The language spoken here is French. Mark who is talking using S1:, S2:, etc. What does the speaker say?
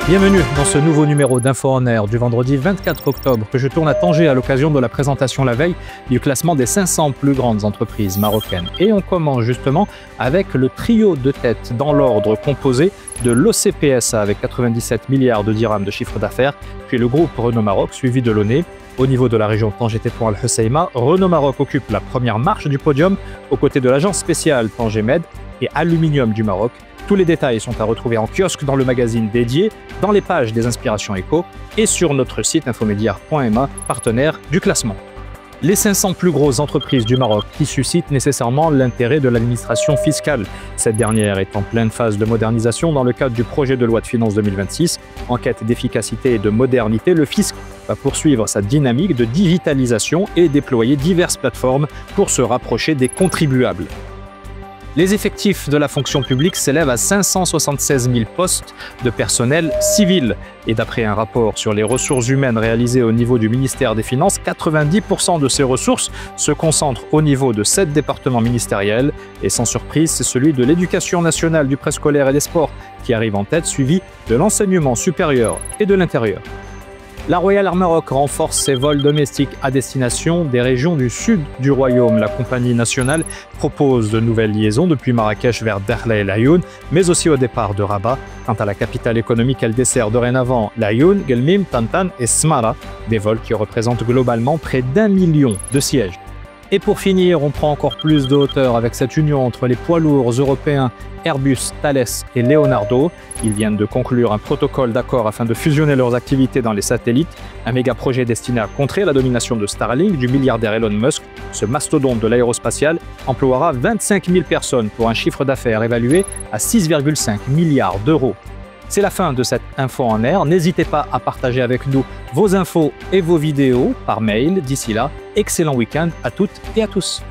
S1: Bienvenue dans ce nouveau numéro d'Info en Air du vendredi 24 octobre que je tourne à Tanger à l'occasion de la présentation la veille du classement des 500 plus grandes entreprises marocaines. Et on commence justement avec le trio de tête dans l'ordre composé de l'OCPSA avec 97 milliards de dirhams de chiffre d'affaires, puis le groupe Renault Maroc suivi de l'ONE. Au niveau de la région Tanger-Tétouan Al-Hoceima, Renault Maroc occupe la première marche du podium aux côtés de l'agence spéciale Tanger Med et Aluminium du Maroc. Tous les détails sont à retrouver en kiosque dans le magazine dédié, dans les pages des Inspirations Éco et sur notre site infomédia.ma, partenaire du classement. Les 500 plus grosses entreprises du Maroc qui suscitent nécessairement l'intérêt de l'administration fiscale. Cette dernière est en pleine phase de modernisation dans le cadre du projet de loi de finances 2026. En quête d'efficacité et de modernité, le fisc va poursuivre sa dynamique de digitalisation et déployer diverses plateformes pour se rapprocher des contribuables. Les effectifs de la fonction publique s'élèvent à 576 000 postes de personnel civil. Et d'après un rapport sur les ressources humaines réalisé au niveau du ministère des Finances, 90% de ces ressources se concentrent au niveau de 7 départements ministériels. Et sans surprise, c'est celui de l'éducation nationale, du préscolaire et des sports qui arrive en tête, suivi de l'enseignement supérieur et de l'intérieur. La Royal Air Maroc renforce ses vols domestiques à destination des régions du sud du royaume. La compagnie nationale propose de nouvelles liaisons depuis Marrakech vers Dakhla et Laayoune, mais aussi au départ de Rabat. Quant à la capitale économique, elle dessert dorénavant Laayoune, Guelmim, Tantan et Smara, des vols qui représentent globalement près d'1 million de sièges. Et pour finir, on prend encore plus de hauteur avec cette union entre les poids lourds européens Airbus, Thales et Leonardo. Ils viennent de conclure un protocole d'accord afin de fusionner leurs activités dans les satellites. Un méga projet destiné à contrer la domination de Starlink du milliardaire Elon Musk. Ce mastodonte de l'aérospatial emploiera 25 000 personnes pour un chiffre d'affaires évalué à 6,5 milliards d'euros. C'est la fin de cette Info en Air. N'hésitez pas à partager avec nous vos infos et vos vidéos par mail. D'ici là, excellent week-end à toutes et à tous.